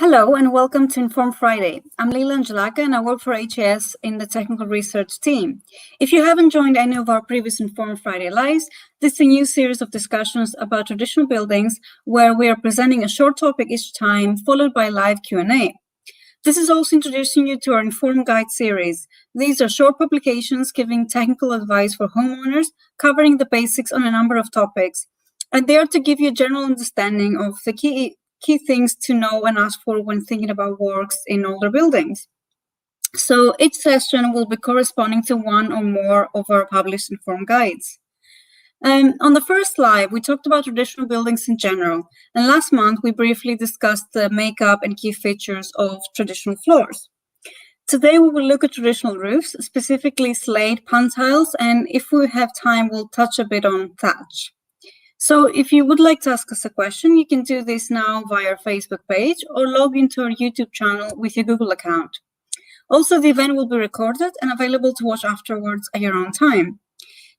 Hello and welcome to Inform Friday. I'm Leila Angelaka and I work for HAS in the technical research team. If you haven't joined any of our previous Inform Friday lives, this is a new series of discussions about traditional buildings where we are presenting a short topic each time, followed by a live Q&A. This is also introducing you to our Inform Guide series. These are short publications giving technical advice for homeowners, covering the basics on a number of topics. And they are to give you a general understanding of the key things to know and ask for when thinking about works in older buildings. So each session will be corresponding to one or more of our published Inform guides. On the first slide, we talked about traditional buildings in general, and last month we briefly discussed the makeup and key features of traditional floors. Today we will look at traditional roofs, specifically slate, pantiles, and if we have time, we'll touch a bit on thatch. So if you would like to ask us a question, you can do this now via our Facebook page or log into our YouTube channel with your Google account. Also, the event will be recorded and available to watch afterwards at your own time.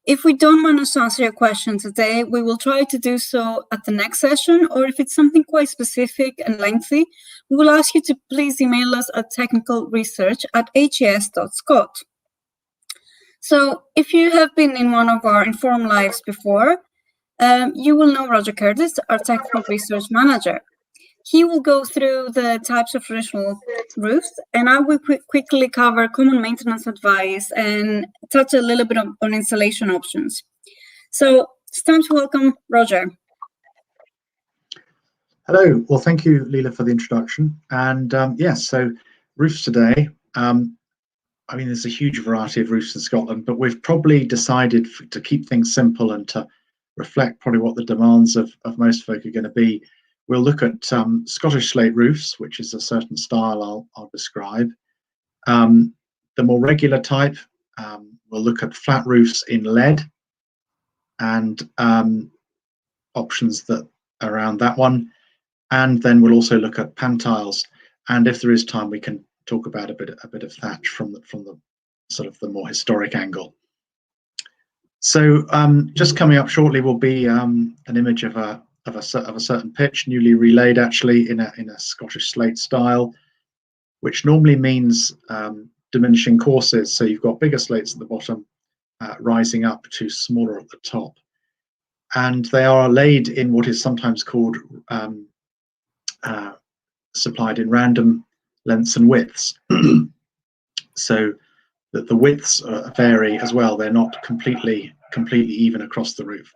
If we don't manage to answer your question today, we will try to do so at the next session, or if it's something quite specific and lengthy, we will ask you to please email us at technicalresearch@has.scot. So if you have been in one of our Inform Lives before, you will know Roger Curtis, our technical research manager. He will go through the types of traditional roofs, and I will quickly cover common maintenance advice and touch a little bit on installation options. So it's time to welcome Roger. Hello. Well, thank you, Leila, for the introduction. And yes, so roofs today. I mean, there's a huge variety of roofs in Scotland, but we've probably decided to keep things simple and to reflect probably what the demands of most folk are going to be. We'll look at Scottish slate roofs, which is a certain style I'll describe. The more regular type, we'll look at flat roofs in lead and options that around that one. And then we'll also look at pantiles. And if there is time, we can talk about a bit of thatch from the sort of the more historic angle. So just coming up shortly will be an image of a certain pitch, newly relaid actually in a Scottish slate style, which normally means diminishing courses. So you've got bigger slates at the bottom, rising up to smaller at the top, and they are laid in what is sometimes called supplied in random lengths and widths. So that the widths vary as well. They're not completely even across the roof.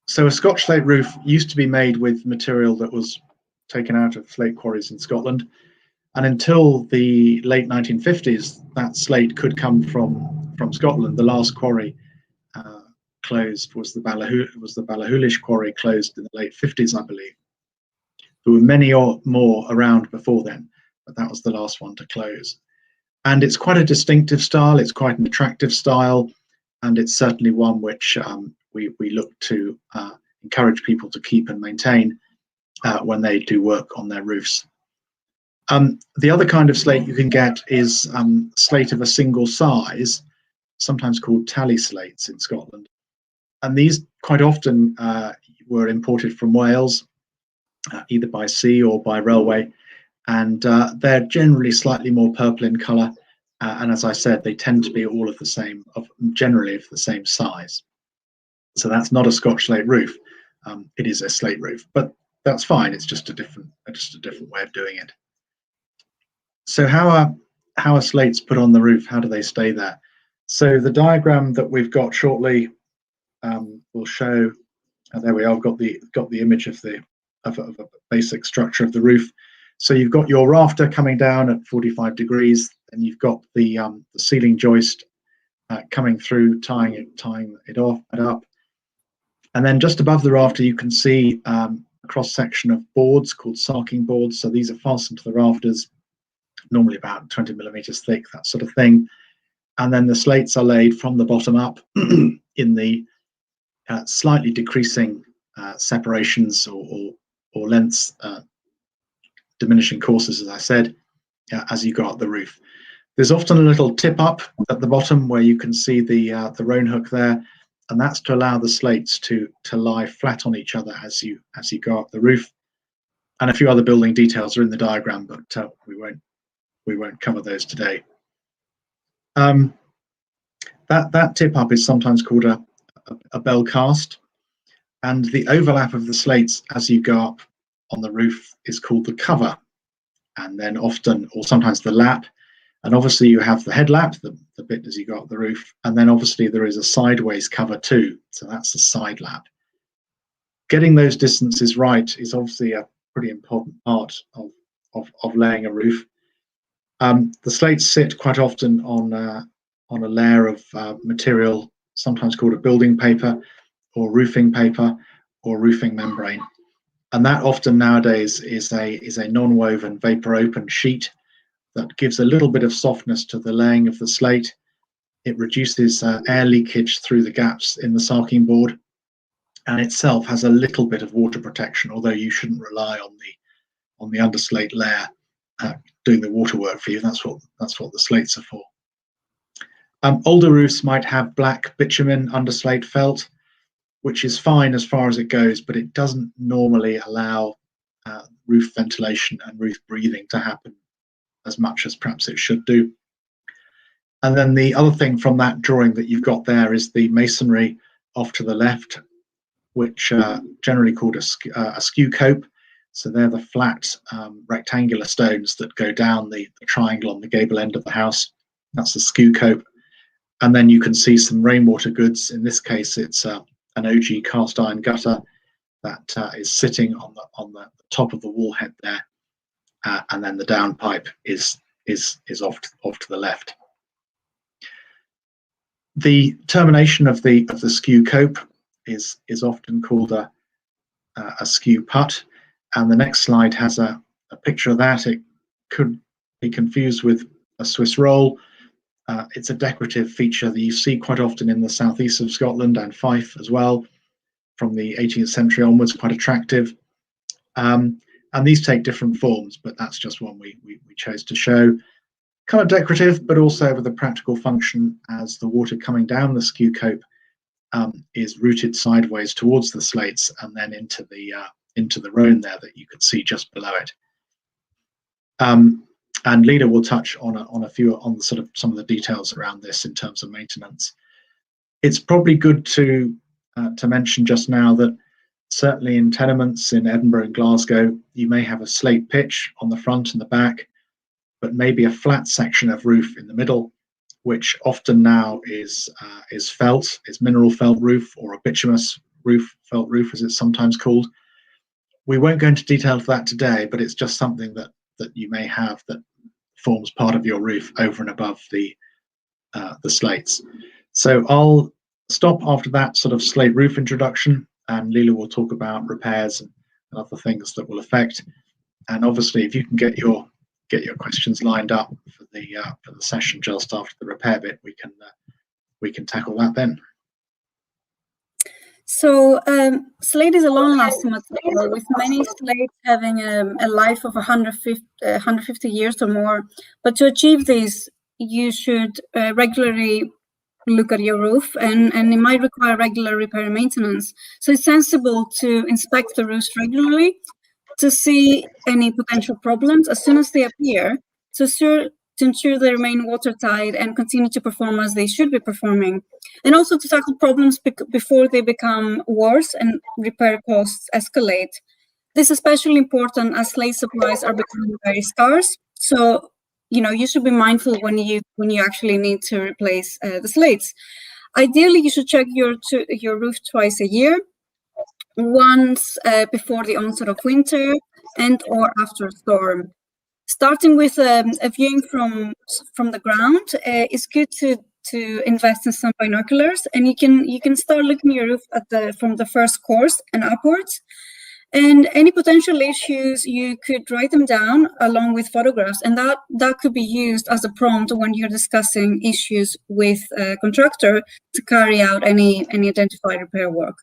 So a Scotch slate roof used to be made with material that was taken out of slate quarries in Scotland, and until the late 1950s, that slate could come from Scotland. The last quarry closed was the Ballachulish quarry, closed in the late 50s, I believe. There were many more around before then, but that was the last one to close. And it's quite a distinctive style, it's quite an attractive style, and it's certainly one which we look to encourage people to keep and maintain when they do work on their roofs. The other kind of slate you can get is slate of a single size, sometimes called tally slates in Scotland. And these quite often were imported from Wales, either by sea or by railway. And they're generally slightly more purple in colour, and as I said, they tend to be all of the same, generally of the same size. So that's not a Scotch slate roof; it is a slate roof, but that's fine. It's just a different way of doing it. So how are slates put on the roof? How do they stay there? So the diagram that we've got shortly will show. There we are. I've got the image of a basic structure of the roof. So you've got your rafter coming down at 45 degrees, and you've got the ceiling joist coming through, tying it up. And then just above the rafter, you can see a cross section of boards called sarking boards. So these are fastened to the rafters, normally about 20 millimeters thick, that sort of thing. And then the slates are laid from the bottom up in the slightly decreasing separations or lengths, diminishing courses, as I said, as you go up the roof. There's often a little tip up at the bottom where you can see the roan hook there, and that's to allow the slates to lie flat on each other as you go up the roof. And a few other building details are in the diagram, but we won't cover those today. That tip up is sometimes called a bell cast, and the overlap of the slates as you go up on the roof is called the cover, and then often, or sometimes, the lap. And obviously you have the head lap, the bit as you go up the roof, and then obviously there is a sideways cover too, so that's the side lap. Getting those distances right is obviously a pretty important part of laying a roof. The slates sit quite often on a layer of material, sometimes called a building paper, or roofing paper, or roofing membrane. And that often nowadays is a non-woven vapor open sheet that gives a little bit of softness to the laying of the slate. It reduces air leakage through the gaps in the sarking board, and itself has a little bit of water protection, although you shouldn't rely on the underslate layer doing the water work for you. That's what the slates are for. Older roofs might have black bitumen underslate felt, which is fine as far as it goes, but it doesn't normally allow roof ventilation and roof breathing to happen as much as perhaps it should do. And then the other thing from that drawing that you've got there is the masonry off to the left, which generally called a skew cope. So they're the flat rectangular stones that go down the triangle on the gable end of the house. That's the skew cope. And then you can see some rainwater goods. In this case, it's an OG cast iron gutter that is sitting on the top of the wall head there. And then the downpipe is off to the left. The termination of the skew cope is often called a skew putt, and the next slide has a picture of that. It could be confused with a Swiss roll. It's a decorative feature that you see quite often in the southeast of Scotland and Fife as well, from the 18th century onwards, quite attractive. And these take different forms, but that's just one we chose to show. Kind of decorative, but also with a practical function, as the water coming down the skew cope is routed sideways towards the slates and then into the Rhone there that you can see just below it. And Lida will touch on the sort of some of the details around this in terms of maintenance. It's probably good to mention just now that certainly in tenements in Edinburgh and Glasgow, you may have a slate pitch on the front and the back, but maybe a flat section of roof in the middle, which often now is felt, is mineral felt roof, or a bituminous roof, felt roof as it's sometimes called. We won't go into detail for that today, but it's just something that you may have that forms part of your roof over and above the slates. So I'll stop after that sort of slate roof introduction, and Leela will talk about repairs and other things that will affect. And obviously, if you can get your questions lined up for the session just after the repair bit, we can tackle that then. So slate is a long-lasting material, with many slates having a life of 150 years or more. But to achieve this, you should regularly look at your roof, and it might require regular repair and maintenance. So it's sensible to inspect the roofs regularly to see any potential problems as soon as they appear, to ensure they remain watertight and continue to perform as they should be performing, and also to tackle problems before they become worse and repair costs escalate. This is especially important as slate supplies are becoming very scarce. So you should be mindful when you actually need to replace the slates. Ideally, you should check your roof twice a year, once before the onset of winter and or after a storm. Starting with a viewing from the ground, it's good to invest in some binoculars, and you can start looking at your roof from the first course and upwards. And any potential issues, you could write them down along with photographs, and that could be used as a prompt when you're discussing issues with a contractor to carry out any identified repair work.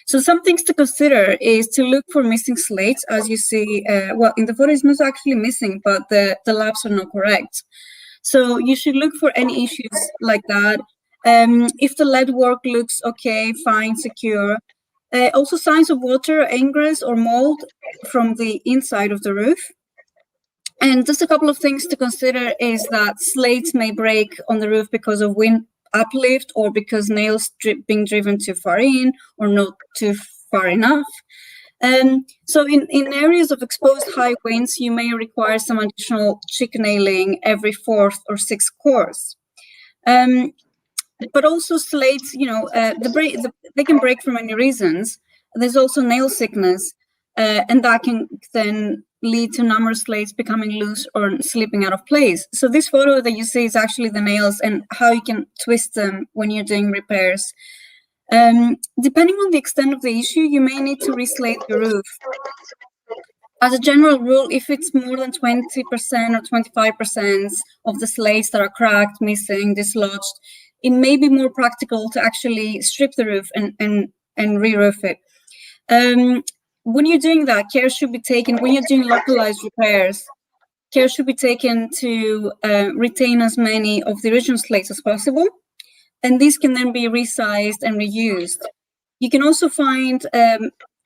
So some things to consider is to look for missing slates. As you see, well, in the photo it's not actually missing, but the laps are not correct. So you should look for any issues like that. If the lead work looks okay, fine, secure, Also signs of water, ingress, or mold from the inside of the roof. And just a couple of things to consider is that slates may break on the roof because of wind uplift or because nails being driven too far in or not too far enough. So in areas of exposed high winds, you may require some additional chick nailing every 4th or 6th course. But also slates, they can break for many reasons. There's also nail sickness, and that can then lead to numerous slates becoming loose or slipping out of place. So this photo that you see is actually the nails and how you can twist them when you're doing repairs. Depending on the extent of the issue, you may need to reslate the roof. As a general rule, if it's more than 20% or 25% of the slates that are cracked, missing, dislodged, it may be more practical to actually strip the roof and re-roof it. When you're doing that, care should be taken, when you're doing localized repairs, care should be taken to retain as many of the original slates as possible. And these can then be resized and reused. You can also find,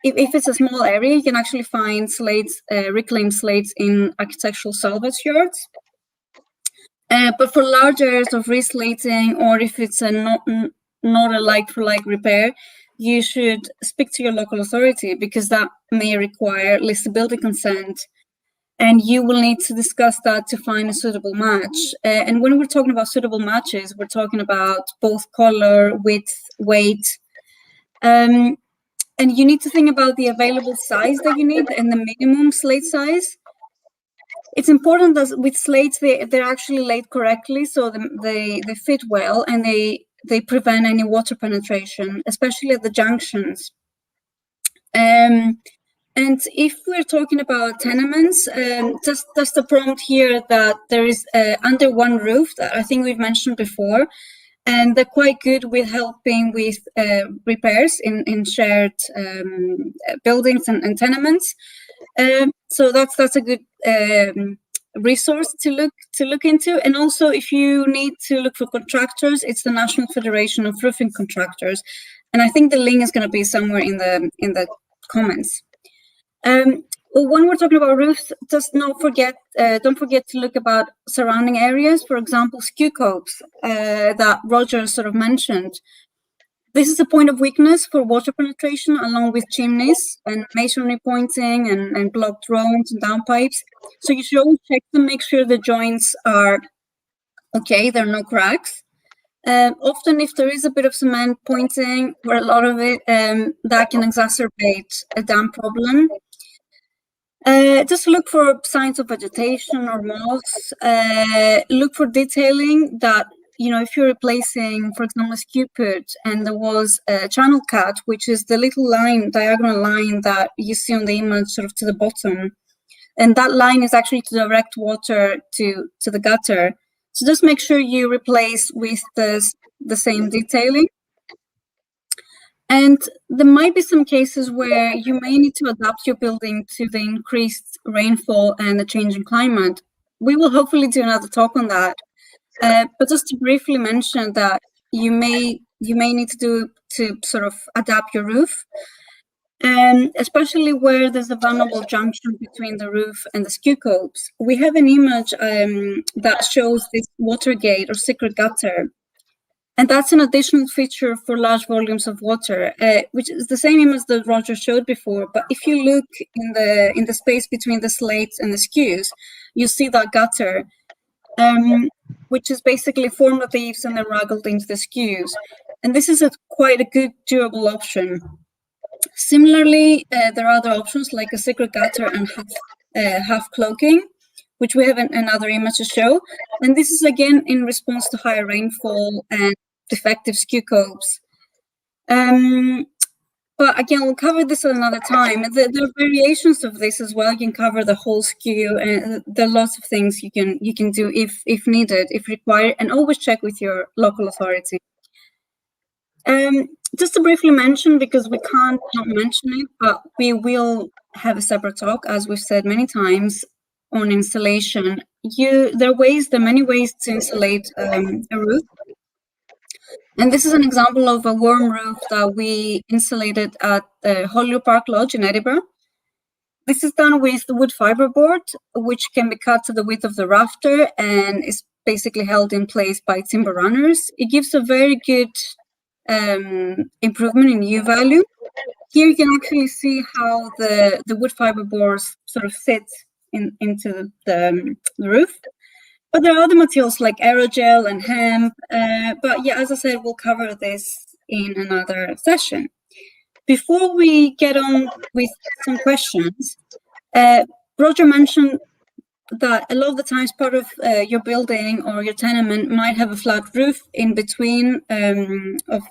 if it's a small area, you can actually find slates, reclaimed slates in architectural salvage yards. But for large areas of reslating, or if it's not a like-for-like repair, you should speak to your local authority because that may require leasability consent, and you will need to discuss that to find a suitable match. And when we're talking about suitable matches, we're talking about both color, width, weight, and you need to think about the available size that you need and the minimum slate size. It's important that with slates, they're actually laid correctly, so they fit well and they prevent any water penetration, especially at the junctions. And if we're talking about tenements, just a prompt here that there is under one roof that I think we've mentioned before, and they're quite good with helping with repairs in shared buildings and tenements. So that's a good resource to look into. And also, if you need to look for contractors, it's the National Federation of Roofing Contractors, and I think the link is going to be somewhere in the comments. Well, when we're talking about roofs, just don't forget to look about surrounding areas. For example, skew copes that Roger sort of mentioned. This is a point of weakness for water penetration, along with chimneys and masonry pointing and blocked roads and downpipes. So you should always check them, make sure the joints are okay, there are no cracks. Often, if there is a bit of cement pointing, or a lot of it, that can exacerbate a dam problem. Just look for signs of vegetation or moss. Look for detailing that, if you're replacing, for example, a skew put and there was a channel cut, which is the little line, diagonal line that you see on the image sort of to the bottom. And that line is actually to direct water to the gutter. So just make sure you replace with the same detailing. And there might be some cases where you may need to adapt your building to the increased rainfall and the changing climate. We will hopefully do another talk on that. But just to briefly mention that you may need to sort of adapt your roof, especially where there's a vulnerable junction between the roof and the skew copes. We have an image that shows this water gate or secret gutter. And that's an additional feature for large volumes of water, which is the same image that Roger showed before. But if you look in the space between the slates and the skews, you see that gutter, which is basically formed of leaves and then raggled into the skews. And this is quite a good durable option. Similarly, there are other options like a secret gutter and half cloaking, which we have another image to show. And this is again in response to higher rainfall and defective skew copes. But again, we'll cover this at another time. There are variations of this as well. You can cover the whole skew, and there are lots of things you can do if needed, if required, and always check with your local authority. Just to briefly mention, because we can't not mention it, but we will have a separate talk, as we've said many times, on installation. There are many ways to insulate a roof. And this is an example of a worm roof that we insulated at Holyrood Park Lodge in Edinburgh. This is done with wood fiberboard, which can be cut to the width of the rafter and is basically held in place by timber runners. It gives a very good improvement in U value. Here you can actually see how the wood fiberboards sort of sit into the roof. But there are other materials like aerogel and hemp. But yeah, as I said, we'll cover this in another session. Before we get on with some questions, Roger mentioned that a lot of the times part of your building or your tenement might have a flat roof in between of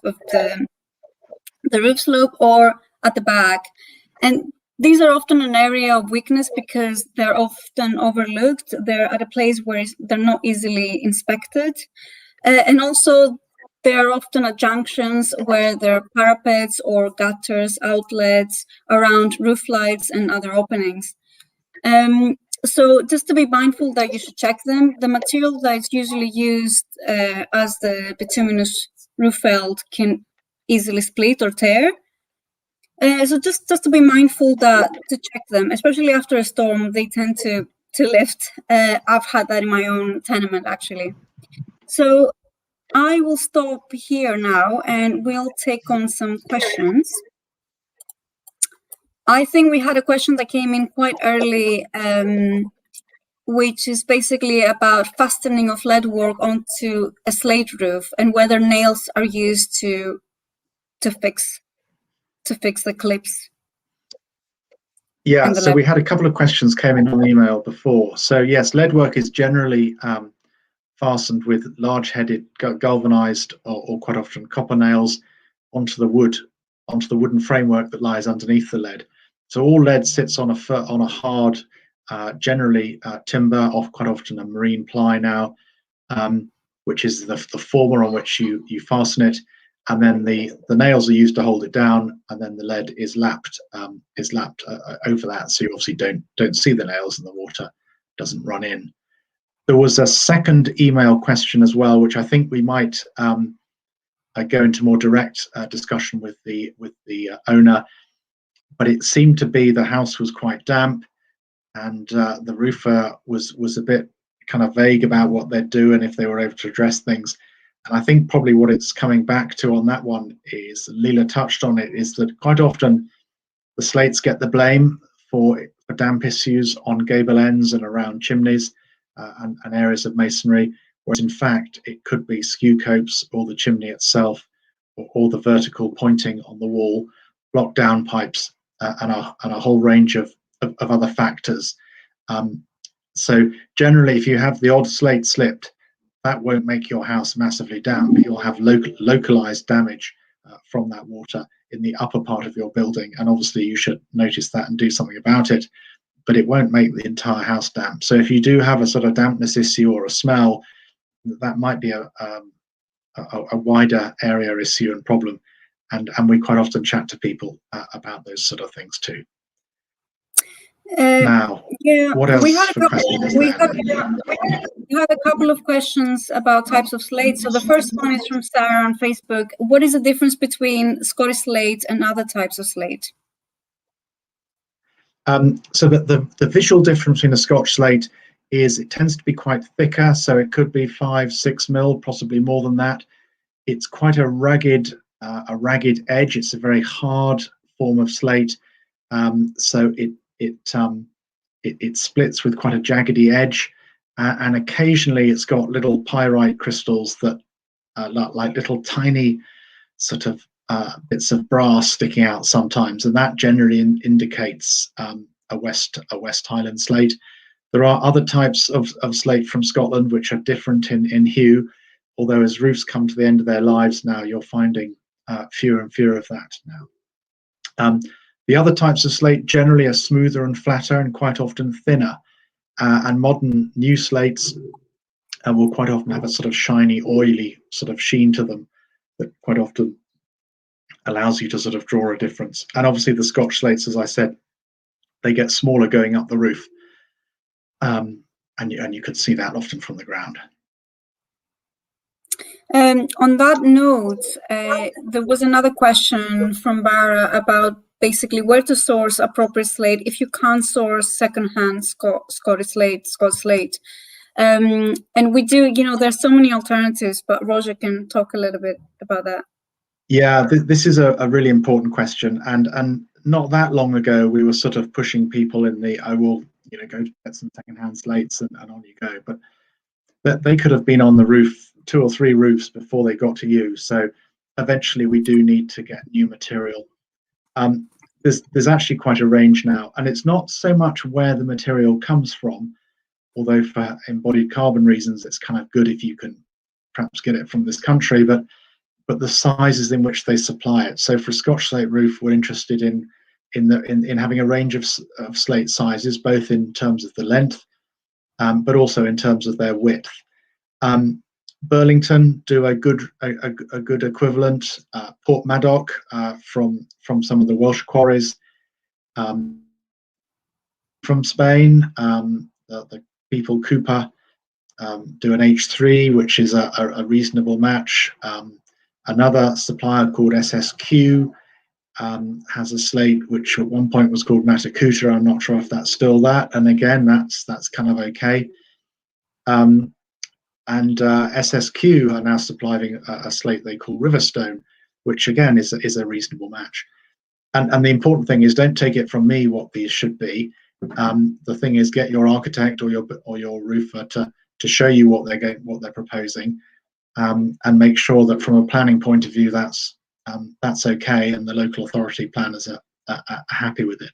the roof slope or at the back. And these are often an area of weakness because they're often overlooked. They're at a place where they're not easily inspected. And also, there are often at junctions where there are parapets or gutters, outlets around roof lights and other openings. So just to be mindful that you should check them. The material that is usually used as the bituminous roof felt can easily split or tear. So just to be mindful to check them, especially after a storm, they tend to lift. I've had that in my own tenement, actually. So I will stop here now and we'll take on some questions. I think we had a question that came in quite early, which is basically about fastening of leadwork onto a slate roof and whether nails are used to fix the clips. Yeah, so we had a couple of questions came in on email before. So yes, leadwork is generally fastened with large-headed galvanized or quite often copper nails onto the wooden framework that lies underneath the lead. So all lead sits on a hard, generally timber, quite often a marine ply now, which is the former on which you fasten it, and then the nails are used to hold it down, and then the lead is lapped over that, so you obviously don't see the nails and the water doesn't run in. There was a second email question as well, which I think we might go into more direct discussion with the owner, but it seemed to be the house was quite damp, and the roofer was a bit kind of vague about what they'd do and if they were able to address things. And I think probably what it's coming back to on that one is, Leela touched on it, is that quite often the slates get the blame for damp issues on gable ends and around chimneys and areas of masonry, whereas in fact it could be skew copes or the chimney itself or the vertical pointing on the wall, block down pipes and a whole range of other factors. So generally, if you have the odd slate slipped, that won't make your house massively damp. You'll have localized damage from that water in the upper part of your building, and obviously you should notice that and do something about it, but it won't make the entire house damp. So if you do have a sort of dampness issue or a smell, that might be a wider area issue and problem, and we quite often chat to people about those sort of things too. Now, yeah, what else? We had a couple of questions about types of slate. So the first one is from Sarah on Facebook. What is the difference between Scottish slate and other types of slate? So the visual difference between a Scotch slate is it tends to be quite thicker, so it could be 5-6 mil, possibly more than that. It's quite a ragged edge. It's a very hard form of slate, so it splits with quite a jaggedy edge, and occasionally it's got little pyrite crystals that like little tiny sort of bits of brass sticking out sometimes, and that generally indicates a West Highland slate. There are other types of slate from Scotland which are different in hue, although as roofs come to the end of their lives now, you're finding fewer and fewer of that now. The other types of slate generally are smoother and flatter and quite often thinner, and modern new slates will quite often have a sort of shiny, oily sort of sheen to them that quite often allows you to sort of draw a difference. And obviously the Scotch slates, as I said, they get smaller going up the roof, and you could see that often from the ground. On that note, there was another question from Bara about basically where to source appropriate slate if you can't source secondhand Scottish slate. And we do, there's so many alternatives, but Roger can talk a little bit about that. Yeah, this is a really important question, and not that long ago we were sort of pushing people in the I will go get some secondhand slates and on you go, but they could have been on the roof 2 or 3 roofs before they got to you. So eventually we do need to get new material. There's actually quite a range now, and it's not so much where the material comes from, although for embodied carbon reasons it's kind of good if you can perhaps get it from this country, but the sizes in which they supply it. So for a Scotch slate roof, we're interested in having a range of slate sizes, both in terms of the length, but also in terms of their width. Burlington do a good equivalent. Port Maddock from some of the Welsh quarries. From Spain, the people Cooper do an H3, which is a reasonable match. Another supplier called SSQ has a slate which at one point was called Matakuta. I'm not sure if that's still that, and again that's kind of okay. And SSQ are now supplying a slate they call Riverstone, which again is a reasonable match. And the important thing is, don't take it from me what these should be. The thing is, get your architect or your roofer to show you what they're proposing. And make sure that from a planning point of view that's okay, and the local authority planners are happy with it.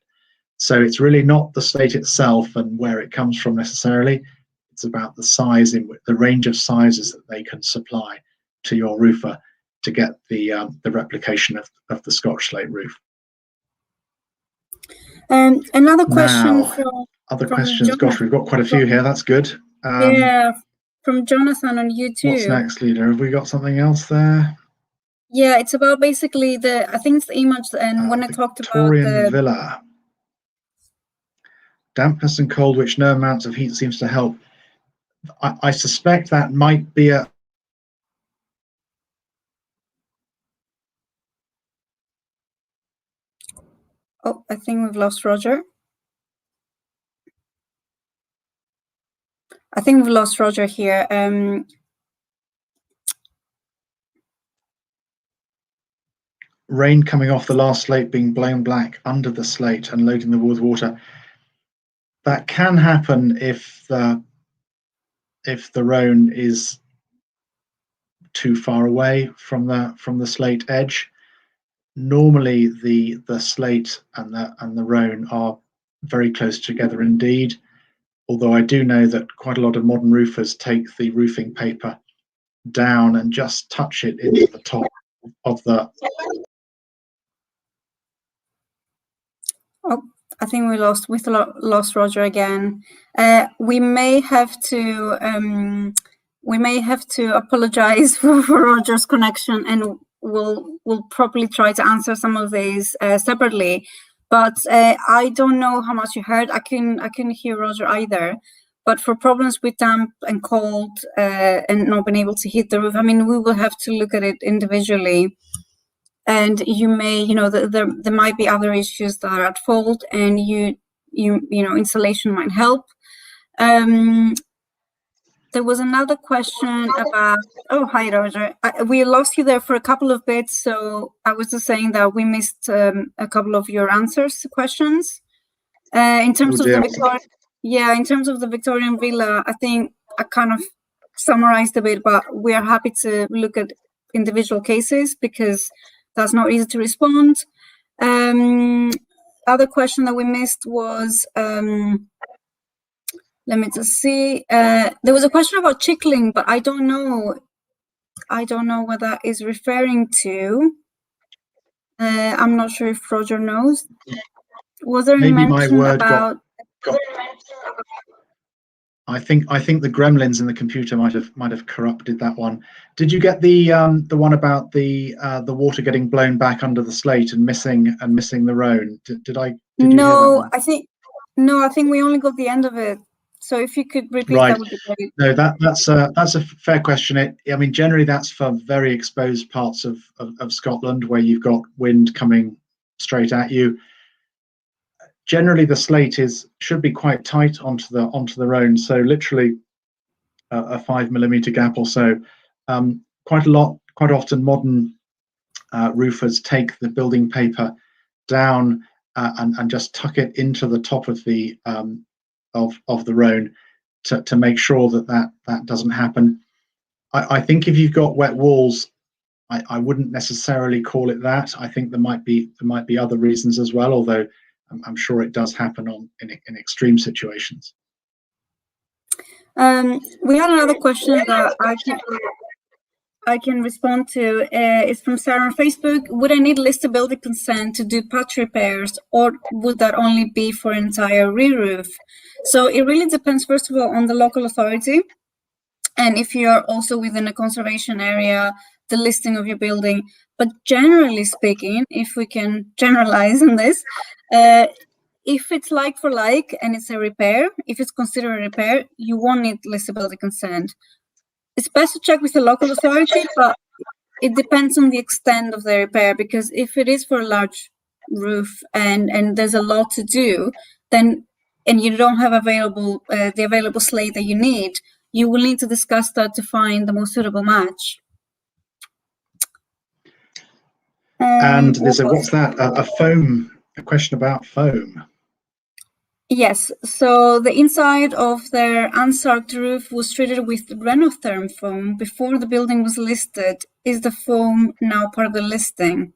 So it's really not the slate itself and where it comes from necessarily. It's about the size, the range of sizes that they can supply to your roofer to get the replication of the Scotch slate roof. Another question now, other questions. Jonathan. Gosh, we've got quite a few here. That's good. Yeah. From Jonathan on YouTube. What's next, Leader? Have we got something else there? Yeah, it's about basically I think it's the image, and when I talked about the villa. Dampness and cold, which no amount of heat seems to help. I suspect that might be a... Oh, I think we've lost Roger. I think we've lost Roger here. Rain coming off the last slate being blown black under the slate and loading the wall with water. That can happen if the Rhone is too far away from the slate edge. Normally the slate and the Rhone are very close together indeed. Although I do know that quite a lot of modern roofers take the roofing paper down and just touch it into the top of the... Oh, I think we lost Roger again. We may have to apologize for Roger's connection, and we'll probably try to answer some of these separately. But I don't know how much you heard. I couldn't hear Roger either. But for problems with damp and cold and not being able to heat the roof, I mean, we will have to look at it individually. And you may, there might be other issues that are at fault, and insulation might help. There was another question about, oh, hi, Roger. We lost you there for a couple of bits. So I was just saying that we missed a couple of your answers to questions. In terms of the Victorian villa, I think I kind of summarized a bit, but we are happy to look at individual cases because that's not easy to respond. Other question that we missed was, let me just see. There was a question about chickling, but I don't know what that is referring to. I'm not sure if Roger knows. Was there any mention about? I think the gremlins in the computer might have corrupted that one. Did you get the one about the water getting blown back under the slate and missing the Rhone? Did you hear that one? I think we only got the end of it. So if you could repeat, Right. that would be great. No, that's a fair question. I mean, generally that's for very exposed parts of Scotland where you've got wind coming straight at you. Generally, the slate should be quite tight onto the road, so literally a 5 mm gap or so. Quite often, modern roofers take the building paper down and just tuck it into the top of the road to make sure that doesn't happen. I think if you've got wet walls, I wouldn't necessarily call it that. I think there might be other reasons as well, although I'm sure it does happen in extreme situations. We had another question that I can respond to. It's from Sarah on Facebook. Would I need listed building consent to do patch repairs, or would that only be for entire re-roof? So it really depends, first of all, on the local authority, and if you're also within a conservation area, the listing of your building. But generally speaking, if we can generalize on this, if it's like for like and it's a repair, if it's considered a repair, you won't need listed building consent. It's best to check with the local authority, but it depends on the extent of the repair, because if it is for a large roof and there's a lot to do, then and you don't have the available slate that you need, you will need to discuss that to find the most suitable match. And there's a question about foam. Yes, so the inside of their unsarked roof was treated with Renotherm foam before the building was listed. Is the foam now part of the listing?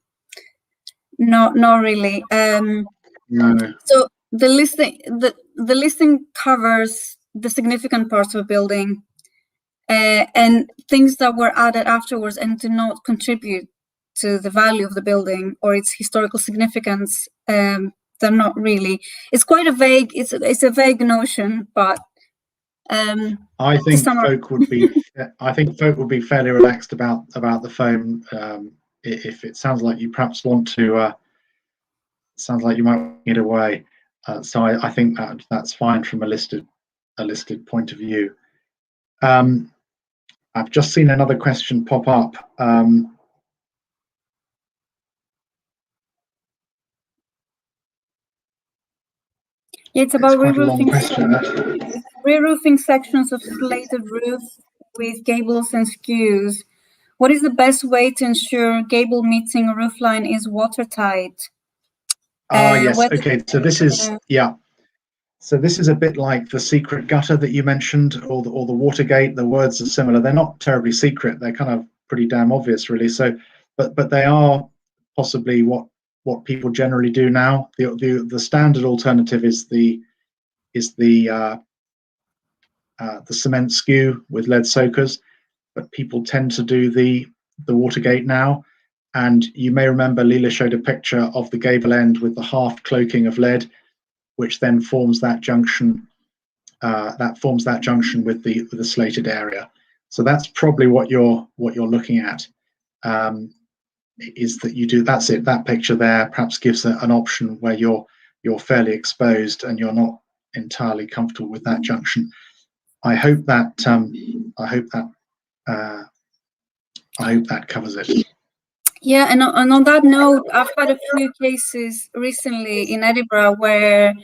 No, not really. No. So the listing covers the significant parts of a building and things that were added afterwards and do not contribute to the value of the building or its historical significance. They're not really. It's quite a vague. It's a vague notion, but I think folk would be fairly relaxed about the foam. If it sounds like you perhaps want to, sounds like you might get away. So I think that's fine from a listed point of view. I've just seen another question pop up. Yeah, it's about re-roofing sections of slated roof with gables and skews. What is the best way to ensure gable meeting roof line is watertight? Yes. Okay. So this is So this is a bit like the secret gutter that you mentioned, or the Watergate. The words are similar. They're not terribly secret. They're kind of pretty damn obvious, really. So, but they are possibly what people generally do now. The standard alternative is the cement skew with lead soakers, but people tend to do the Watergate now. And you may remember Leela showed a picture of the gable end with the half cloaking of lead, which then forms that junction. With the slated area. So that's probably what you're looking at. Is that you do? That's it. That picture there perhaps gives an option where you're fairly exposed and you're not entirely comfortable with that junction. I hope that covers it. Yeah, and on that note, I've had a few cases recently in Edinburgh where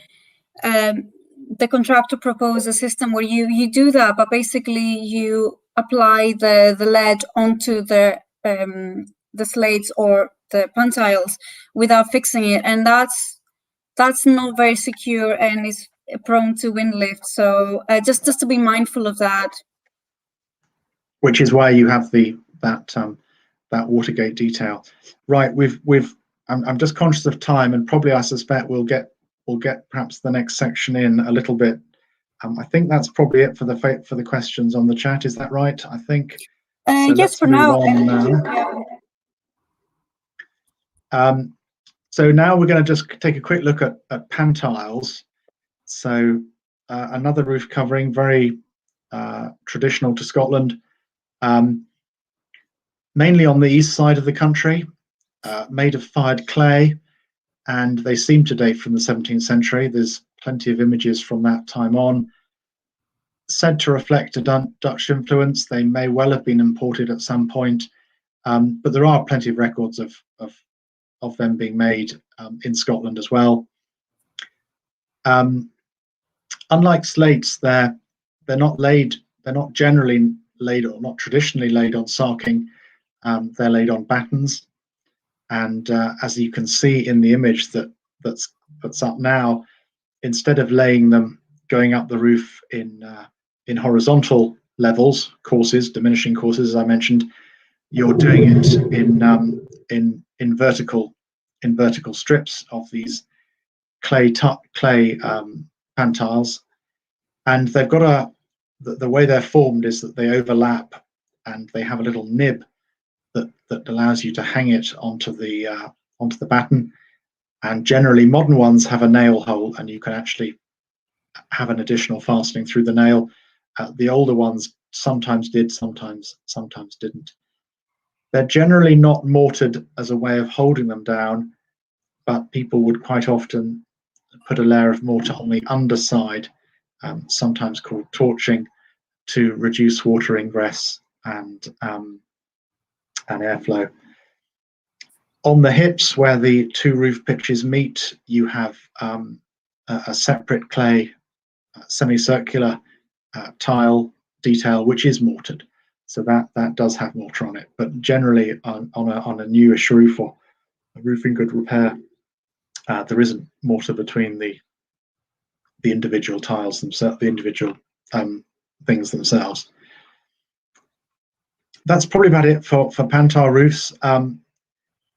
the contractor proposed a system where you do that, but basically you apply the lead onto the slates or the pantiles without fixing it, and that's not very secure and is prone to wind lift. So just to be mindful of that. Which is why you have that Watergate detail, right? I'm just conscious of time, and probably I suspect we'll get perhaps the next section in a little bit. I think that's probably it for the questions on the chat. Is that right? I think. So yes, for now. So now we're going to just take a quick look at pantiles. So another roof covering, very traditional to Scotland, mainly on the east side of the country, made of fired clay, and they seem to date from the 17th century. There's plenty of images from that time on. said to reflect a Dutch influence. They may well have been imported at some point, but there are plenty of records of them being made in Scotland as well. Unlike slates, they're not generally laid, or not traditionally laid on sarking. They're laid on battens, and as you can see in the image that's up now, instead of laying them going up the roof in horizontal levels, diminishing courses, as I mentioned, you're doing it in vertical strips of these clay pantiles, and they've got the way they're formed is that they overlap, and they have a little nib that allows you to hang it onto the batten. And generally, modern ones have a nail hole, and you can actually have an additional fastening through the nail. The older ones sometimes did, sometimes didn't. They're generally not mortared as a way of holding them down, but people would quite often put a layer of mortar on the underside, sometimes called torching, to reduce water ingress and airflow. On the hips, where the two roof pitches meet, you have a separate clay semicircular tile detail, which is mortared. So that does have mortar on it, but generally on a newish roof or a roof in good repair, there isn't mortar between the individual tiles themselves, the individual things themselves. That's probably about it for Pantile roofs.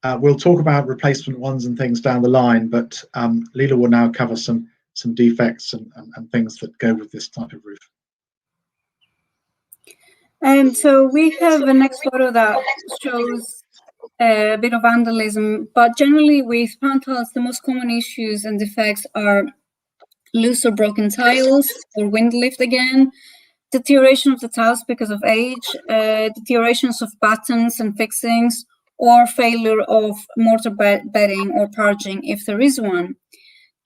We'll talk about replacement ones and things down the line, but Leela will now cover some defects and things that go with this type of roof. And so we have the next photo that shows a bit of vandalism, but generally with pantiles, the most common issues and defects are loose or broken tiles, or wind lift again, deterioration of the tiles because of age, deteriorations of battens and fixings, or failure of mortar bedding or parging if there is one.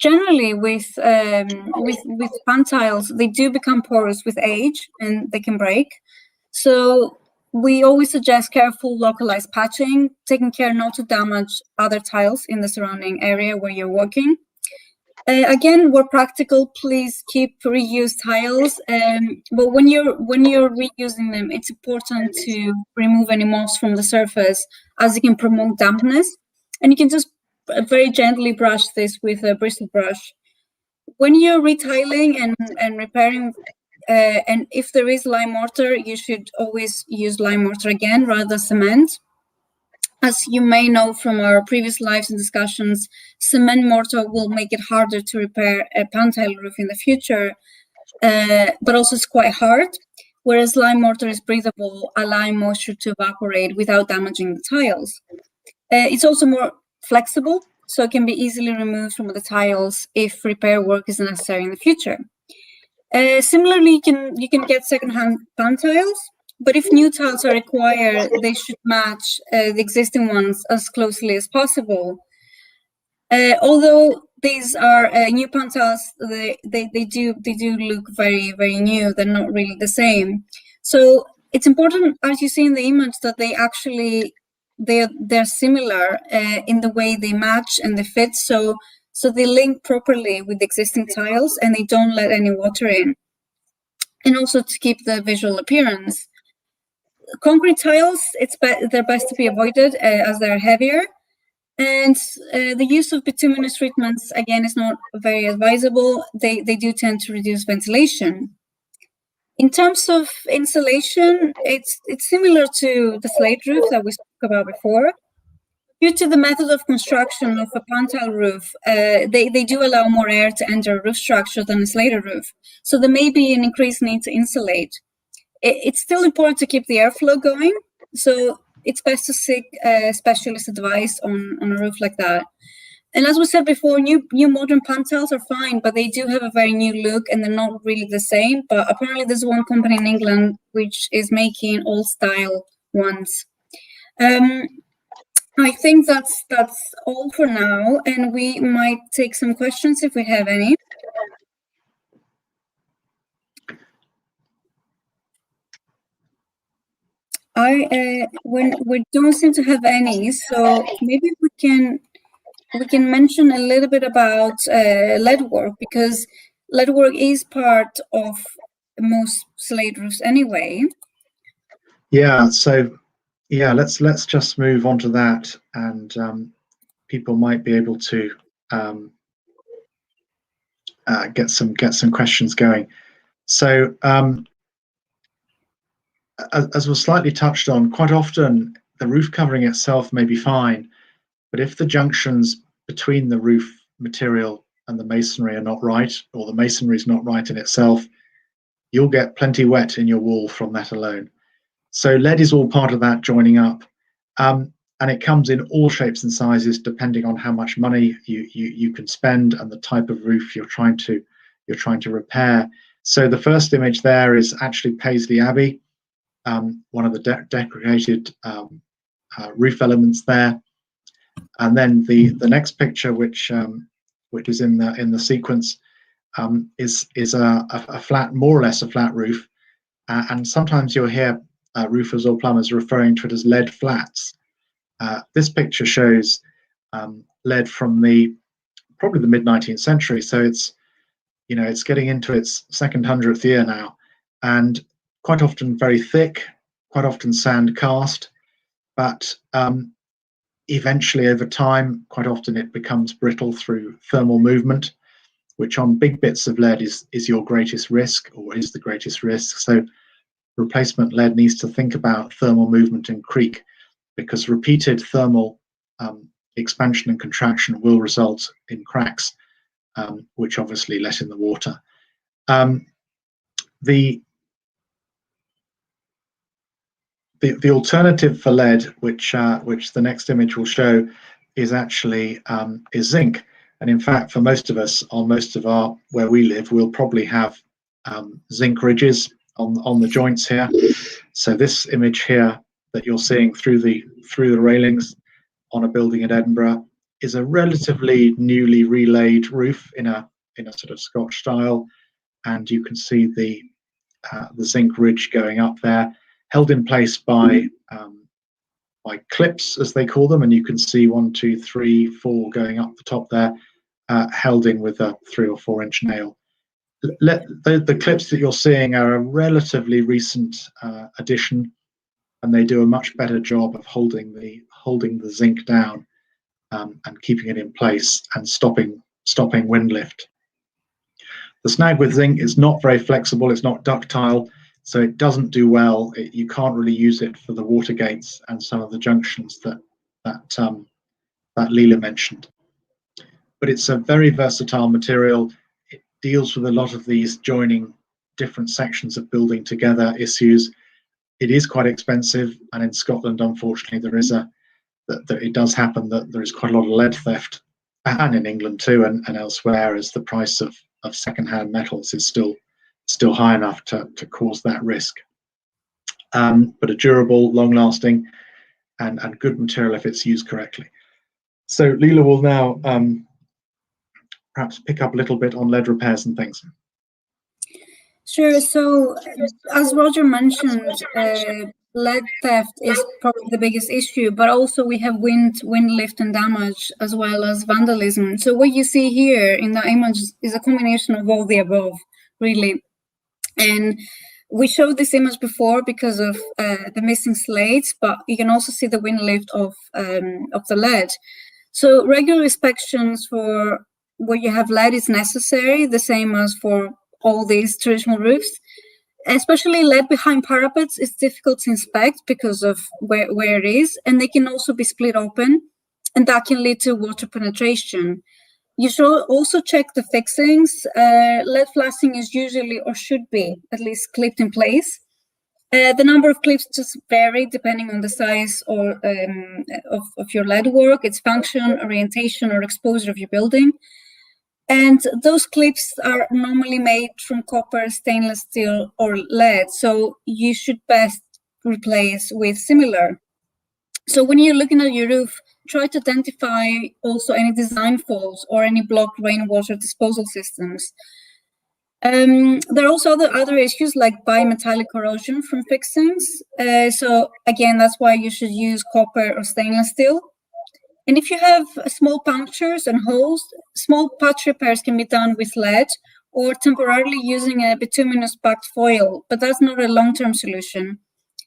Generally, with pantiles, they do become porous with age and they can break. So we always suggest careful localized patching, taking care not to damage other tiles in the surrounding area where you're working. Again, where practical, please keep reused tiles. But when you're reusing them, it's important to remove any moss from the surface, as it can promote dampness. And you can just very gently brush this with a bristle brush. When you're retiling and repairing, and if there is lime mortar, you should always use lime mortar again rather than cement. As you may know from our previous lives and discussions, cement mortar will make it harder to repair a pantile roof in the future, but also it's quite hard, whereas lime mortar is breathable, allowing moisture to evaporate without damaging the tiles. It's also more flexible, so it can be easily removed from the tiles if repair work is necessary in the future. Similarly, you can get secondhand pantiles, but if new tiles are required, they should match the existing ones as closely as possible. Although these are new pantiles, they do look very, very new. They're not really the same. So it's important, as you see in the image, that they're similar in the way they match and they fit. So they link properly with the existing tiles and they don't let any water in. And also to keep the visual appearance. Concrete tiles, they're best to be avoided as they're heavier. And the use of bituminous treatments, again, is not very advisable. They do tend to reduce ventilation. In terms of insulation, it's similar to the slate roof that we spoke about before. Due to the method of construction of a pantile roof, they do allow more air to enter a roof structure than a slate roof. So there may be an increased need to insulate. It's still important to keep the airflow going, so it's best to seek specialist advice on a roof like that. And as we said before, new modern pantiles are fine, but they do have a very new look and they're not really the same. But apparently there's one company in England which is making old style ones. I think that's all for now, and we might take some questions if we have any. when we don't seem to have any, so maybe we can mention a little bit about Leadwork, because Leadwork is part of most slate roofs anyway. Yeah, so yeah, let's just move on to that, and people might be able to get some questions going. So as was slightly touched on, quite often the roof covering itself may be fine, but if the junctions between the roof material and the masonry are not right, or the masonry is not right in itself, you'll get plenty wet in your wall from that alone. So lead is all part of that joining up, and it comes in all shapes and sizes depending on how much money you can spend and the type of roof you're trying to repair. So the first image there is actually Paisley Abbey, one of the decorated roof elements there, and then the next picture, which is in the sequence, is a flat, more or less a flat roof, and sometimes you'll hear roofers or plumbers referring to it as lead flats. This picture shows lead from probably the mid-19th century, so it's getting into its second 100th year now, and quite often very thick, quite often sand cast, but eventually over time, quite often it becomes brittle through thermal movement, which on big bits of lead is your greatest risk, or is the greatest risk. So replacement lead needs to think about thermal movement and creak, because repeated thermal expansion and contraction will result in cracks, which obviously let in the water. The alternative for lead, which the next image will show, is actually is zinc. And in fact, for most of us, on most of where we live, we'll probably have zinc ridges on the joints here. So this image here that you're seeing through the railings on a building in Edinburgh is a relatively newly relaid roof in a sort of Scotch style, and you can see the zinc ridge going up there, held in place by clips, as they call them, and you can see 1, 2, 3, 4 going up the top there, held in with a 3 or 4 inch nail. The clips that you're seeing are a relatively recent addition, and they do a much better job of holding the zinc down and keeping it in place and stopping wind lift. The snag with zinc is not very flexible, it's not ductile, so it doesn't do well. You can't really use it for the water gates and some of the junctions that Leela mentioned. But it's a very versatile material. It deals with a lot of these joining different sections of building together issues. It is quite expensive, and in Scotland, unfortunately, it does happen that there is quite a lot of lead theft, and in England too, and elsewhere, as the price of second-hand metals is still high enough to cause that risk. But a durable, long-lasting, and good material if it's used correctly. So Leela will now perhaps pick up a little bit on lead repairs and things. Sure. So, as Roger mentioned, lead theft is probably the biggest issue, but also we have wind lift and damage, as well as vandalism. So what you see here in the image is a combination of all the above, really. And we showed this image before because of the missing slates, but you can also see the wind lift of the lead. So regular inspections for where you have lead is necessary, the same as for all these traditional roofs. Especially lead behind parapets is difficult to inspect because of where it is, and they can also be split open, and that can lead to water penetration. You should also check the fixings. Lead flashing is usually, or should be, at least clipped in place. The number of clips just vary depending on the size or of your lead work, its function, orientation, or exposure of your building. And those clips are normally made from copper, stainless steel, or lead, so you should best replace with similar. So when you're looking at your roof, try to identify also any design faults or any blocked rainwater disposal systems. There are also other issues like bimetallic corrosion from fixings. So again, that's why you should use copper or stainless steel. And if you have small punctures and holes, small patch repairs can be done with lead or temporarily using a bituminous backed foil, but that's not a long-term solution.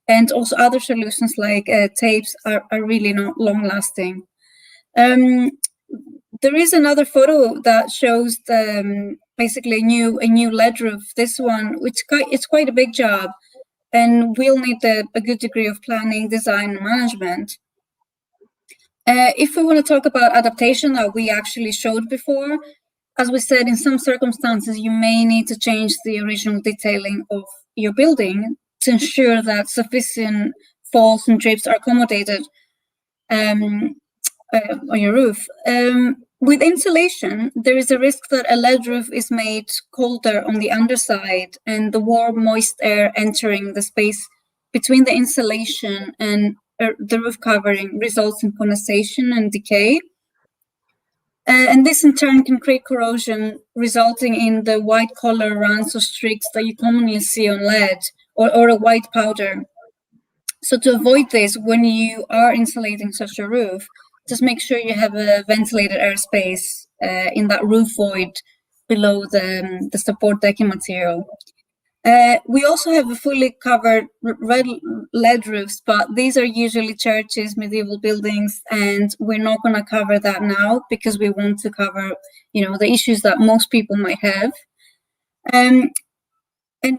And also other solutions like tapes are really not long-lasting. There is another photo that shows basically a new lead roof. This one, it's quite a big job, and we'll need a good degree of planning, design, and management. If we want to talk about adaptation that we actually showed before, as we said, in some circumstances, you may need to change the original detailing of your building to ensure that sufficient falls and drapes are accommodated on your roof. With insulation, there is a risk that a lead roof is made colder on the underside, and the warm, moist air entering the space between the insulation and the roof covering results in condensation and decay. And this in turn can create corrosion, resulting in the white color runs or streaks that you commonly see on lead or a white powder. So to avoid this, when you are insulating such a roof, just make sure you have a ventilated airspace in that roof void below the support decking material. We also have a fully covered lead roofs, but these are usually churches, medieval buildings, and we're not going to cover that now because we want to cover, the issues that most people might have. And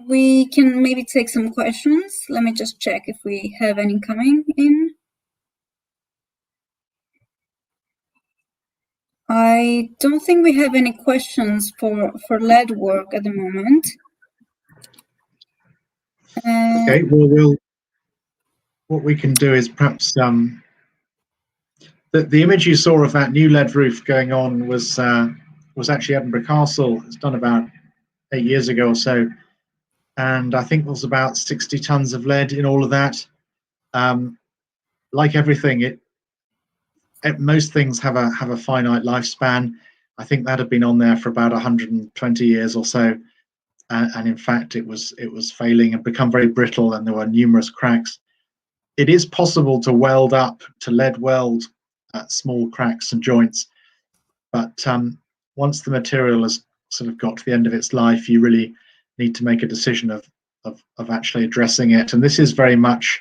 we can maybe take some questions. Let me just check if we have any coming in. I don't think we have any questions for Leadwork at the moment. Okay, well, what we can do is perhaps the image you saw of that new lead roof going on was actually Edinburgh Castle. It's done about 8 years ago or so, and I think there's about 60 tons of lead in all of that. Like everything, most things have a finite lifespan. I think that had been on there for about 120 years or so, and in fact it was failing and become very brittle, and there were numerous cracks. It is possible to weld up, to lead weld small cracks and joints, but once the material has sort of got to the end of its life, you really need to make a decision of actually addressing it. And this is very much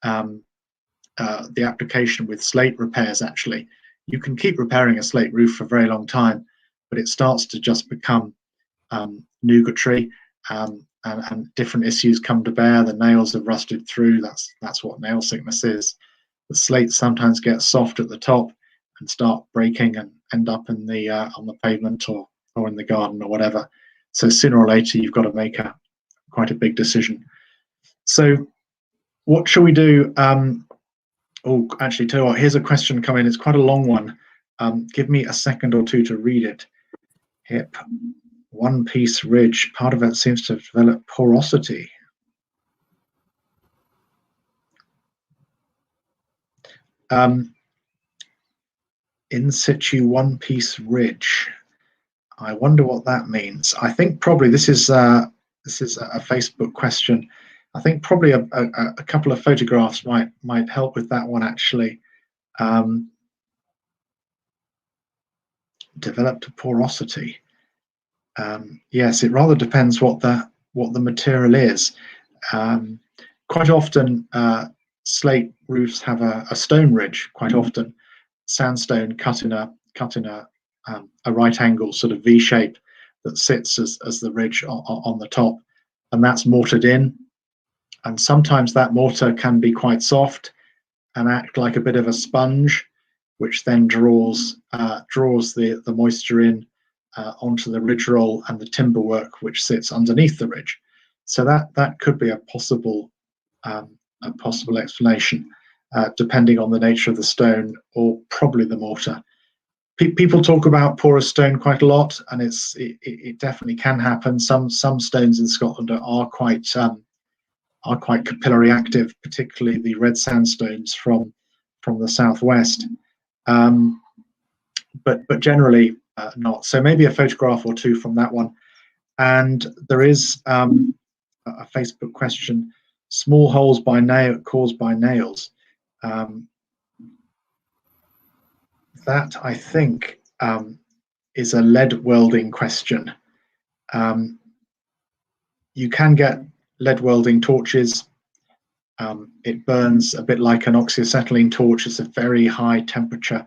the application with slate repairs. Actually, you can keep repairing a slate roof for a very long time, but it starts to just become nugatory, and different issues come to bear. The nails have rusted through. That's what nail sickness is. The slates sometimes get soft at the top and start breaking and end up in the on the pavement or in the garden or whatever. So sooner or later, you've got to make quite a big decision. So what shall we do? Oh, actually, tell you what, here's a question coming. It's quite a long one. Give me a second or two to read it. Hip, one-piece ridge. Part of it seems to develop porosity. In situ one-piece ridge. I wonder what that means. I think probably this is a Facebook question. I think probably a couple of photographs might help with that one, actually. Developed a porosity. Yes, it rather depends what the material is. Quite often, slate roofs have a stone ridge. Quite often, sandstone cut in a right angle sort of V shape that sits as the ridge on the top, and that's mortared in. And sometimes that mortar can be quite soft and act like a bit of a sponge, which then draws the moisture in onto the ridge roll and the timber work which sits underneath the ridge. So that could be a possible explanation, depending on the nature of the stone or probably the mortar. People talk about porous stone quite a lot, and it definitely can happen. Some stones in Scotland are quite capillary active, particularly the red sandstones from the southwest, but generally not. So maybe a photograph or two from that one. And there is a Facebook question: small holes caused by nails. That, I think, is a lead welding question. You can get lead welding torches. It burns a bit like an oxyacetylene torch. It's a very high temperature,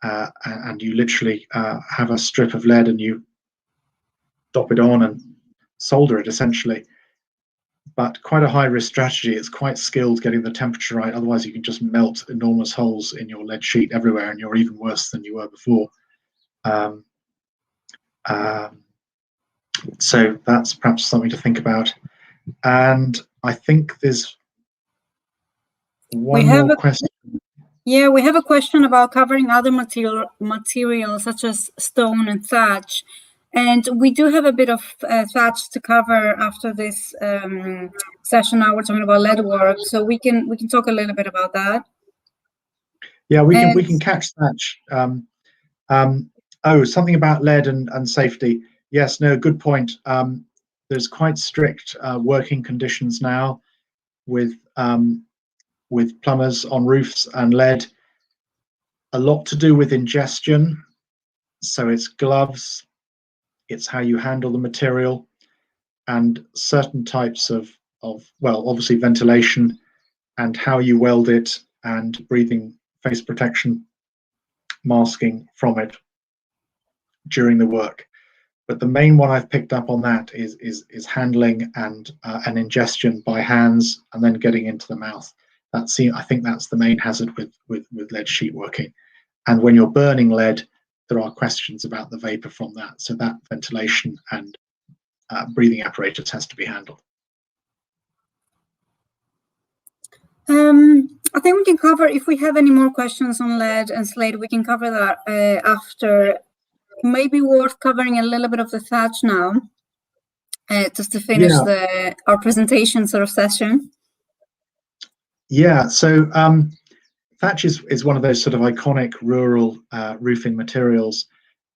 and you literally have a strip of lead and you dop it on and solder it, essentially. But quite a high risk strategy. It's quite skilled getting the temperature right. Otherwise, you can just melt enormous holes in your lead sheet everywhere, and you're even worse than you were before. So that's perhaps something to think about. And I think there's one more question. Yeah, we have a question about covering other materials such as stone and thatch. And we do have a bit of thatch to cover after this session. Now we're talking about Leadwork, so we can talk a little bit about that. Yeah, we can catch thatch. Oh, something about lead and safety. Yes, no, good point. There's quite strict working conditions now with plumbers on roofs and lead. A lot to do with ingestion. So it's gloves, it's how you handle the material, and certain types of well, obviously ventilation and how you weld it, and breathing face protection, masking from it during the work. But the main one I've picked up on that is handling and ingestion by hands and then getting into the mouth. I think that's the main hazard with lead sheet working. And when you're burning lead, there are questions about the vapor from that. So that ventilation and breathing apparatus has to be handled. I think we can cover, if we have any more questions on lead and slate, we can cover that after. Maybe worth covering a little bit of the thatch now, just to finish our presentation sort of session. Yeah, so thatch is one of those sort of iconic rural roofing materials.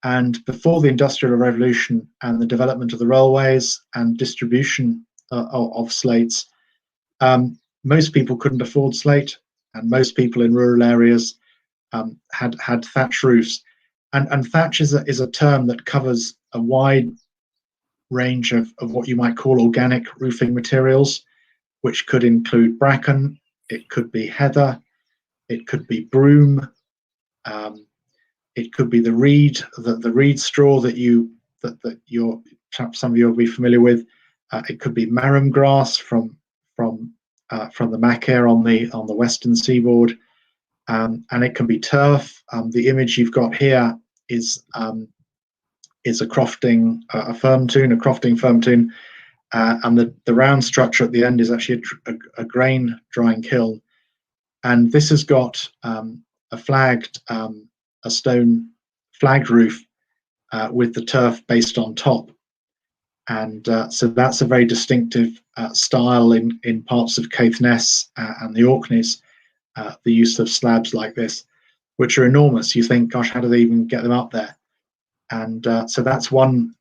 And before the Industrial Revolution and the development of the railways and distribution of slates, most people couldn't afford slate, and most people in rural areas had thatch roofs. And thatch is a term that covers a wide range of what you might call organic roofing materials, which could include bracken, it could be heather, it could be broom, it could be the reed straw that perhaps some of you will be familiar with. It could be marram grass from the Macaire on the western seaboard. And it can be turf. The image you've got here is a crofting firm tune, and the round structure at the end is actually a grain drying kiln. And this has got a stone flagged roof with the turf based on top. And so that's a very distinctive style in parts of Caithness and the Orkneys. The use of slabs like this, which are enormous. You think, gosh, how do they even get them up there? And so that's one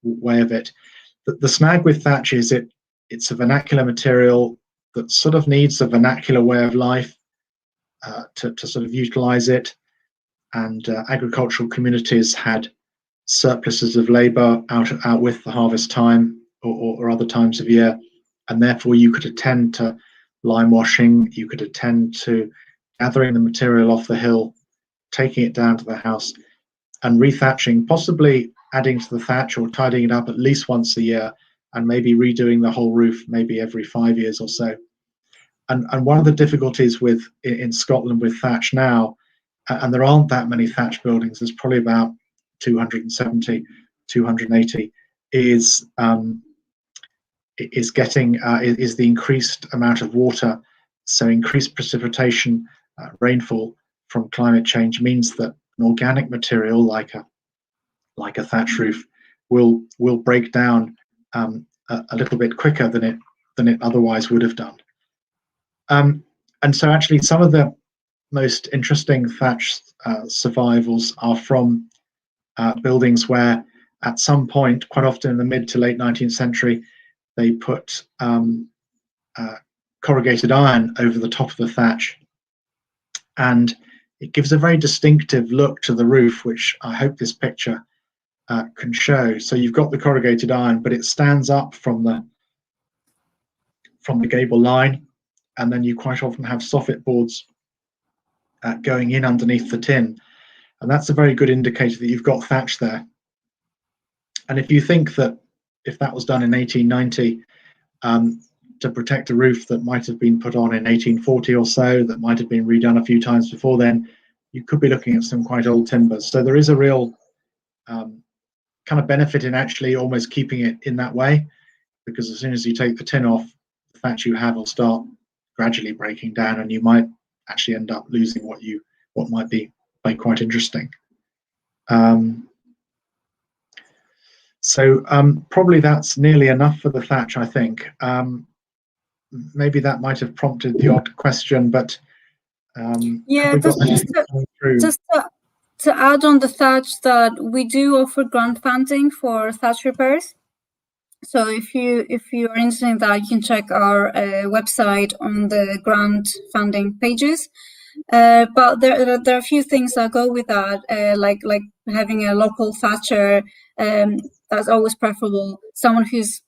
way of it. The snag with thatch is it's a vernacular material that sort of needs a vernacular way of life to sort of utilize it. And agricultural communities had surpluses of labor out with the harvest time or other times of year, and therefore you could attend to lime washing, you could attend to gathering the material off the hill, taking it down to the house, and rethatching, possibly adding to the thatch or tidying it up at least once a year, and maybe redoing the whole roof maybe every 5 years or so. And one of the difficulties in Scotland with thatch now, and there aren't that many thatch buildings, there's probably about 270, 280, is the increased amount of water. So increased precipitation, rainfall from climate change means that an organic material like a thatch roof will break down a little bit quicker than it otherwise would have done. And so actually some of the most interesting thatch survivals are from buildings where at some point, quite often in the mid to late 19th century, they put corrugated iron over the top of the thatch, and it gives a very distinctive look to the roof, which I hope this picture can show. So you've got the corrugated iron, but it stands up from the gable line, and then you quite often have soffit boards going in underneath the tin, and that's a very good indicator that you've got thatch there. And if you think that if that was done in 1890 to protect a roof that might have been put on in 1840 or so, that might have been redone a few times before then, you could be looking at some quite old timbers. So there is a real kind of benefit in actually almost keeping it in that way, because as soon as you take the tin off, the thatch you have will start gradually breaking down, and you might actually end up losing what might be quite interesting. So probably that's nearly enough for the thatch, I think. Maybe that might have prompted the odd question, but yeah, just to add on the thatch, that we do offer grant funding for thatch repairs. So if you are interested in that, you can check our website on the grant funding pages. But there are a few things that go with that, like having a local thatcher. That's always preferable. Someone who's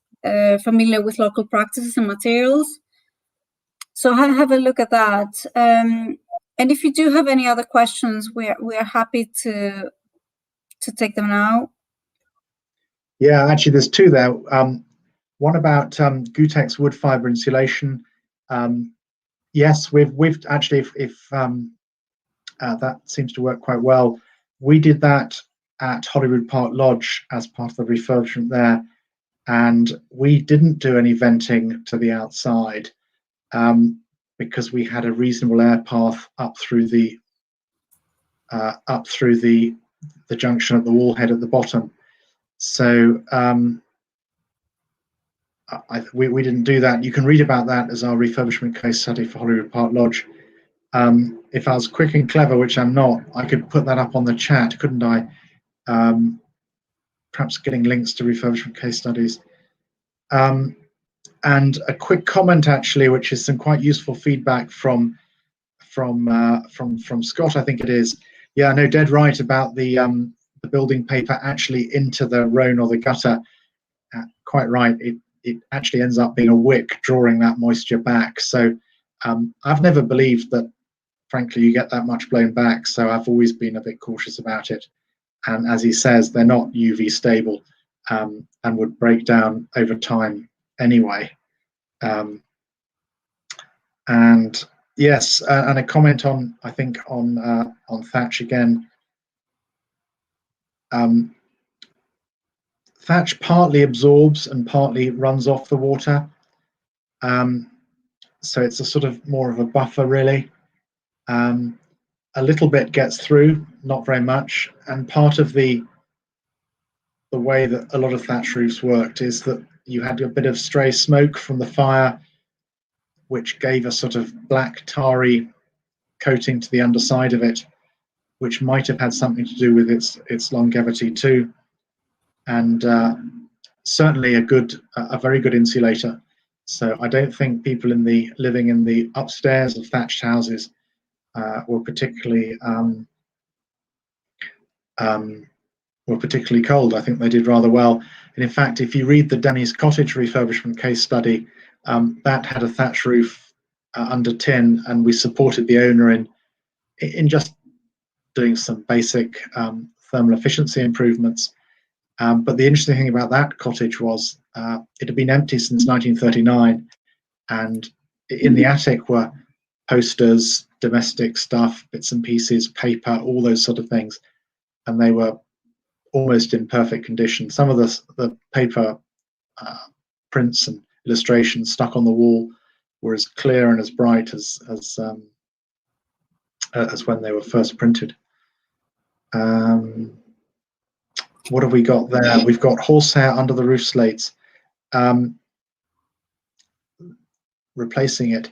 familiar with local practices and materials. So have a look at that. And if you do have any other questions, we are happy to take them now. Yeah, actually, there's two there. One about Gutex wood fiber insulation. Yes, we've actually, if that seems to work quite well. We did that at Hollywood Park Lodge as part of the refurbishment there, and we didn't do any venting to the outside because we had a reasonable air path up through the junction at the wall head at the bottom. So we didn't do that. You can read about that as our refurbishment case study for Hollywood Park Lodge. If I was quick and clever, which I'm not, I could put that up on the chat, couldn't I? Perhaps getting links to refurbishment case studies. And a quick comment, actually, which is some quite useful feedback from Scott, I think it is. Yeah, no, dead right about the building paper actually into the Rhone or the gutter. Quite right. It actually ends up being a wick drawing that moisture back. So I've never believed that, frankly, you get that much blown back. So I've always been a bit cautious about it. And as he says, they're not UV stable and would break down over time anyway. And yes, and a comment on, I think, on thatch again. Thatch partly absorbs and partly runs off the water. So it's a sort of more of a buffer, really. A little bit gets through, not very much. And part of the way that a lot of thatch roofs worked is that you had a bit of stray smoke from the fire, which gave a sort of black tarry coating to the underside of it, which might have had something to do with its longevity too. And certainly a very good insulator. So I don't think people living in the upstairs of thatched houses were particularly cold. I think they did rather well. And in fact, if you read the Denny's Cottage refurbishment case study, that had a thatch roof under tin, and we supported the owner in just doing some basic thermal efficiency improvements. But the interesting thing about that cottage was it had been empty since 1939, and in the attic were posters, domestic stuff, bits and pieces, paper, all those sort of things, and they were almost in perfect condition. Some of the paper prints and illustrations stuck on the wall were as clear and as bright as when they were first printed. What have we got there? We've got horsehair under the roof slates. Replacing it.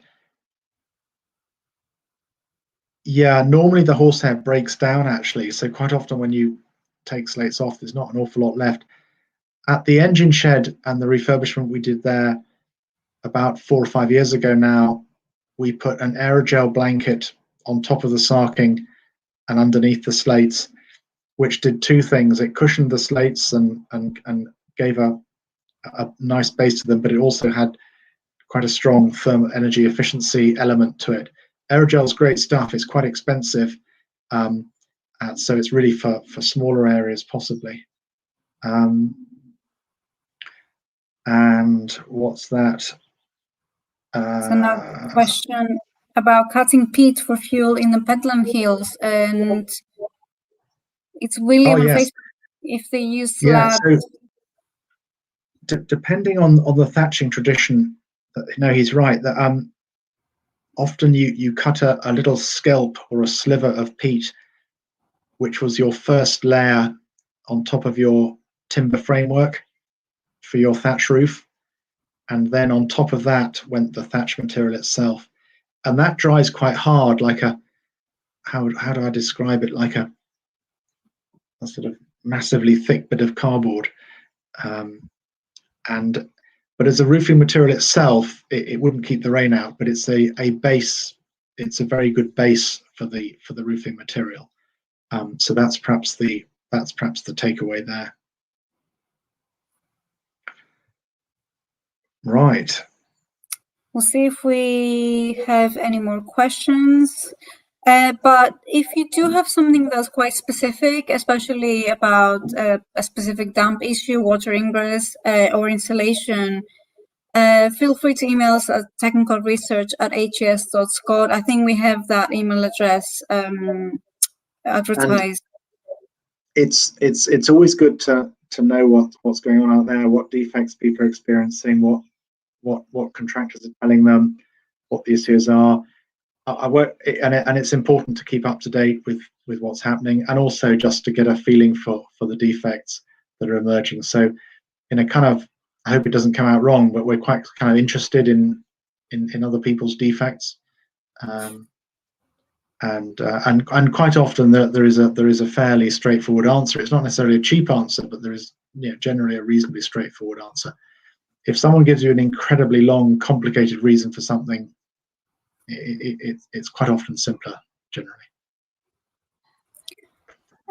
Yeah, normally the horsehair breaks down, actually. So quite often when you take slates off, there's not an awful lot left. At the engine shed and the refurbishment we did there about 4 or 5 years ago now, we put an aerogel blanket on top of the sarking and underneath the slates, which did two things. It cushioned the slates and gave a nice base to them, but it also had quite a strong thermal energy efficiency element to it. Aerogel's great stuff. It's quite expensive, so it's really for smaller areas possibly. And what's that? So now question about cutting peat for fuel in the Pentland Hills, and it's William on yes. Facebook if they use slabs. So depending on the thatching tradition, no, he's right that often you cut a little scalp or a sliver of peat, which was your first layer on top of your timber framework for your thatch roof, and then on top of that went the thatch material itself, and that dries quite hard, like a how do I describe it, like a sort of massively thick bit of cardboard. But as a roofing material itself, it wouldn't keep the rain out, but it's a base. It's a very good base for the roofing material. So that's perhaps the takeaway there. Right. We'll see if we have any more questions. But if you do have something that's quite specific, especially about a specific damp issue, water ingress, or insulation, feel free to email us at technicalresearch@hes.scot. I think we have that email address advertised. And it's always good to know what's going on out there, what defects people are experiencing, what contractors are telling them, what the issues are. And it's important to keep up to date with what's happening, and also just to get a feeling for the defects that are emerging. So in a kind of, I hope it doesn't come out wrong, but we're quite kind of interested in other people's defects, and quite often there is a fairly straightforward answer. It's not necessarily a cheap answer, but there is generally a reasonably straightforward answer. If someone gives you an incredibly long, complicated reason for something, it's quite often simpler generally.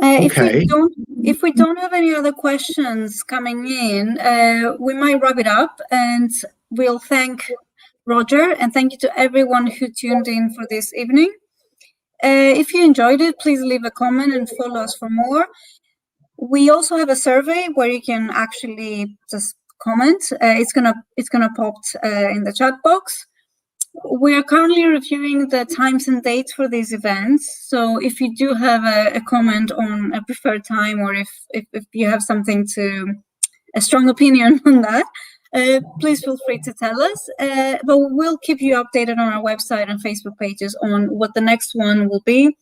Okay. If we don't have any other questions coming in, we might wrap it up, and we'll thank Roger and thank you to everyone who tuned in for this evening. If you enjoyed it, please leave a comment and follow us for more. We also have a survey where you can actually just comment. It's gonna pop in the chat box. We are currently reviewing the times and dates for these events. So if you do have a comment on a preferred time, or if you have a strong opinion on that, please feel free to tell us. But we'll keep you updated on our website and Facebook pages on what the next one will be,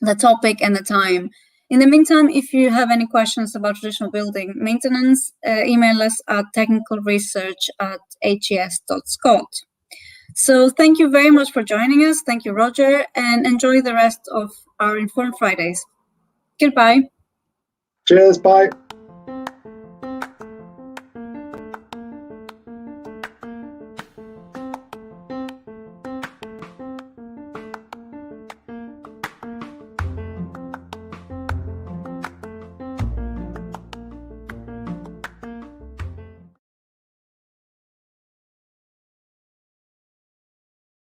the topic and the time. In the meantime, if you have any questions about traditional building maintenance, email us at technicalresearch@hes.scot. So thank you very much for joining us. Thank you, Roger, and enjoy the rest of our Informed Fridays. Goodbye. Cheers, bye.